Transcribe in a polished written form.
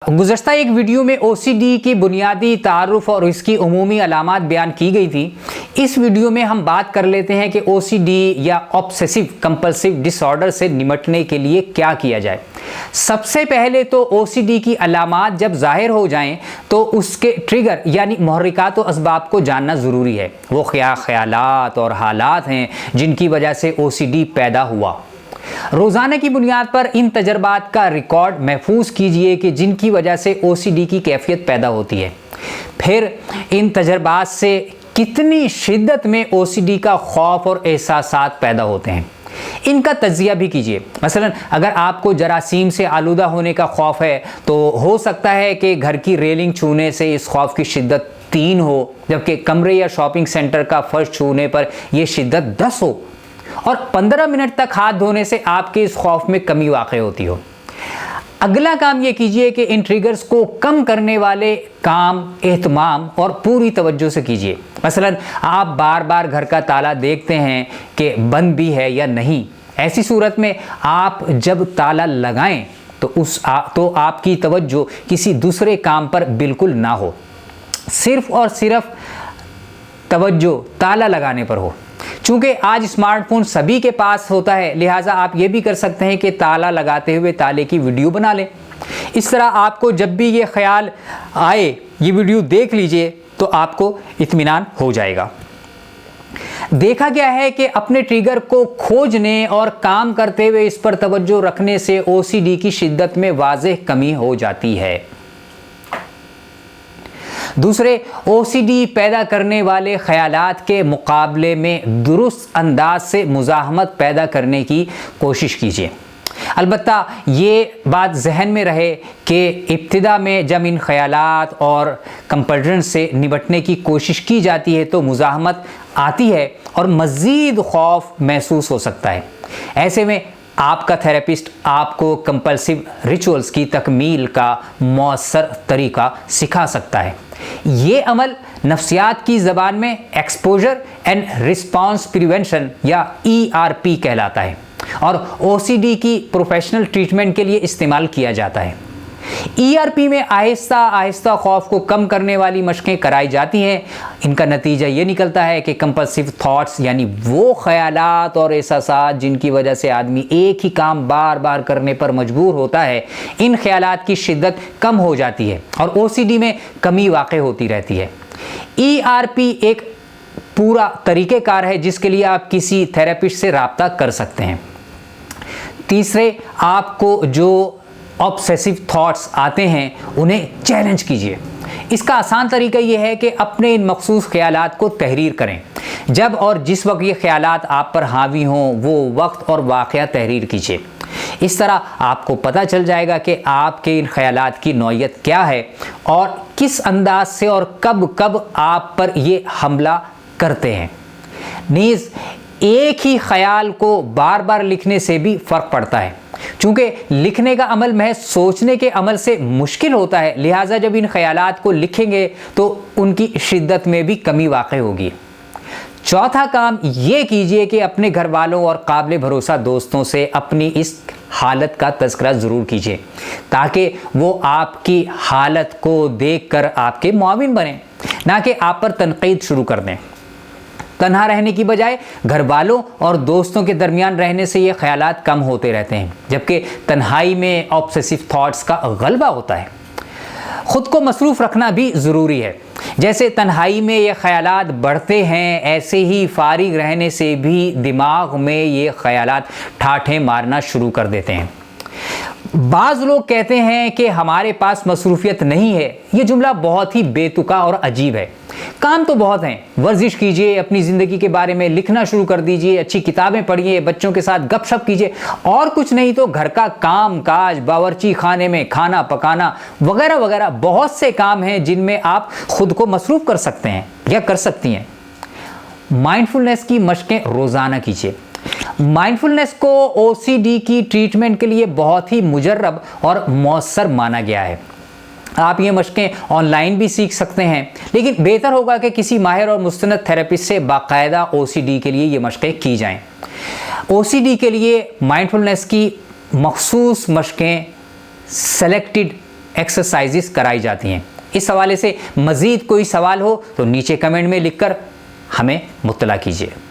گزشتہ ایک ویڈیو میں او سی ڈی کی بنیادی تعارف اور اس کی عمومی علامات بیان کی گئی تھی۔ اس ویڈیو میں ہم بات کر لیتے ہیں کہ او سی ڈی یا آبسیسو کمپلسیو ڈس آرڈر سے نمٹنے کے لیے کیا کیا جائے۔ سب سے پہلے تو او سی ڈی کی علامات جب ظاہر ہو جائیں تو اس کے ٹریگر یعنی محرکات و اسباب کو جاننا ضروری ہے۔ وہ خیالات اور حالات ہیں جن کی وجہ سے او سی ڈی پیدا ہوا۔ روزانہ کی بنیاد پر ان تجربات کا ریکارڈ محفوظ کیجئے کہ جن کی وجہ سے او سی ڈی کی کیفیت پیدا ہوتی ہے۔ پھر ان تجربات سے کتنی شدت میں او سی ڈی کا خوف اور احساسات پیدا ہوتے ہیں، ان کا تجزیہ بھی کیجئے۔ مثلا اگر آپ کو جراثیم سے آلودہ ہونے کا خوف ہے تو ہو سکتا ہے کہ گھر کی ریلنگ چھونے سے اس خوف کی شدت 3 ہو، جبکہ کمرے یا شاپنگ سینٹر کا فرش چھونے پر یہ شدت 10 ہو، اور 15 منٹ تک ہاتھ دھونے سے آپ کے اس خوف میں کمی واقع ہوتی ہو۔ اگلا کام یہ کیجئے کہ ان ٹریگرز کو کم کرنے والے کام اہتمام اور پوری توجہ سے کیجئے۔ مثلا آپ بار بار گھر کا تالا دیکھتے ہیں کہ بند بھی ہے یا نہیں۔ ایسی صورت میں آپ جب تالا لگائیں تو آپ کی توجہ کسی دوسرے کام پر بالکل نہ ہو، صرف اور صرف توجہ تالا لگانے پر ہو۔ چونکہ آج اسمارٹ فون سبھی کے پاس ہوتا ہے، لہٰذا آپ یہ بھی کر سکتے ہیں کہ تالا لگاتے ہوئے تالے کی ویڈیو بنا لیں۔ اس طرح آپ کو جب بھی یہ خیال آئے یہ ویڈیو دیکھ لیجئے تو آپ کو اطمینان ہو جائے گا۔ دیکھا گیا ہے کہ اپنے ٹریگر کو کھوجنے اور کام کرتے ہوئے اس پر توجہ رکھنے سے او سی ڈی کی شدت میں واضح کمی ہو جاتی ہے۔ دوسرے، او سی ڈی پیدا کرنے والے خیالات کے مقابلے میں درست انداز سے مزاحمت پیدا کرنے کی کوشش کیجیے۔ البتہ یہ بات ذہن میں رہے کہ ابتدا میں جب ان خیالات اور کمپلشن سے نمٹنے کی کوشش کی جاتی ہے تو مزاحمت آتی ہے اور مزید خوف محسوس ہو سکتا ہے۔ ایسے میں آپ کا تھراپسٹ آپ کو کمپلسیو ریچولز کی تکمیل کا مؤثر طریقہ سکھا سکتا ہے۔ یہ عمل نفسیات کی زبان میں ایکسپوجر اینڈ رسپانس پریونشن یا ERP کہلاتا ہے اور او سی ڈی کی پروفیشنل ٹریٹمنٹ کے لیے استعمال کیا جاتا ہے۔ ERP میں آہستہ آہستہ خوف کو کم کرنے والی مشقیں کرائی جاتی ہیں۔ ان کا نتیجہ یہ نکلتا ہے کہ کمپلسیو تھاٹس یعنی وہ خیالات اور احساسات جن کی وجہ سے آدمی ایک ہی کام بار بار کرنے پر مجبور ہوتا ہے، ان خیالات کی شدت کم ہو جاتی ہے اور او سی ڈی میں کمی واقع ہوتی رہتی ہے۔ ERP ایک پورا طریقہ کار ہے جس کے لیے آپ کسی تھراپسٹ سے رابطہ کر سکتے ہیں۔ تیسرے، آپ کو جو آبسیسو تھاٹس آتے ہیں انہیں چیلنج کیجئے۔ اس کا آسان طریقہ یہ ہے کہ اپنے ان مخصوص خیالات کو تحریر کریں۔ جب اور جس وقت یہ خیالات آپ پر حاوی ہوں وہ وقت اور واقعہ تحریر کیجئے۔ اس طرح آپ کو پتہ چل جائے گا کہ آپ کے ان خیالات کی نوعیت کیا ہے اور کس انداز سے اور کب کب آپ پر یہ حملہ کرتے ہیں۔ نیز ایک ہی خیال کو بار بار لکھنے سے بھی فرق پڑتا ہے۔ چونکہ لکھنے کا عمل محض سوچنے کے عمل سے مشکل ہوتا ہے، لہٰذا جب ان خیالات کو لکھیں گے تو ان کی شدت میں بھی کمی واقع ہوگی۔ چوتھا کام یہ کیجئے کہ اپنے گھر والوں اور قابل بھروسہ دوستوں سے اپنی اس حالت کا تذکرہ ضرور کیجئے تاکہ وہ آپ کی حالت کو دیکھ کر آپ کے معاون بنیں، نہ کہ آپ پر تنقید شروع کر دیں۔ تنہا رہنے کی بجائے گھر والوں اور دوستوں کے درمیان رہنے سے یہ خیالات کم ہوتے رہتے ہیں، جبکہ تنہائی میں آبسیسو تھاٹس کا غلبہ ہوتا ہے۔ خود کو مصروف رکھنا بھی ضروری ہے۔ جیسے تنہائی میں یہ خیالات بڑھتے ہیں، ایسے ہی فارغ رہنے سے بھی دماغ میں یہ خیالات ٹھاٹھیں مارنا شروع کر دیتے ہیں۔ بعض لوگ کہتے ہیں کہ ہمارے پاس مصروفیت نہیں ہے۔ یہ جملہ بہت ہی بے تکا اور عجیب ہے۔ کام تو بہت ہیں، ورزش کیجئے، اپنی زندگی کے بارے میں لکھنا شروع کر دیجئے، اچھی کتابیں پڑھیے، بچوں کے ساتھ گپ شپ کیجئے، اور کچھ نہیں تو گھر کا کام کاج، باورچی خانے میں کھانا پکانا وغیرہ وغیرہ بہت سے کام ہیں جن میں آپ خود کو مصروف کر سکتے ہیں یا کر سکتی ہیں۔ مائنڈفلنس کی مشقیں روزانہ کیجئے۔ مائنڈفلنس کو او سی ڈی کی ٹریٹمنٹ کے لیے بہت ہی مجرب اور مؤثر مانا گیا ہے۔ آپ یہ مشقیں آن لائن بھی سیکھ سکتے ہیں، لیکن بہتر ہوگا کہ کسی ماہر اور مستند تھراپسٹ سے باقاعدہ او سی ڈی کے لیے یہ مشقیں کی جائیں۔ او سی ڈی کے لیے مائنڈفلنس کی مخصوص مشقیں سلیکٹڈ ایکسرسائزز کرائی جاتی ہیں۔ اس حوالے سے مزید کوئی سوال ہو تو نیچے کمنٹ میں لکھ کر ہمیں مطلع کیجیے۔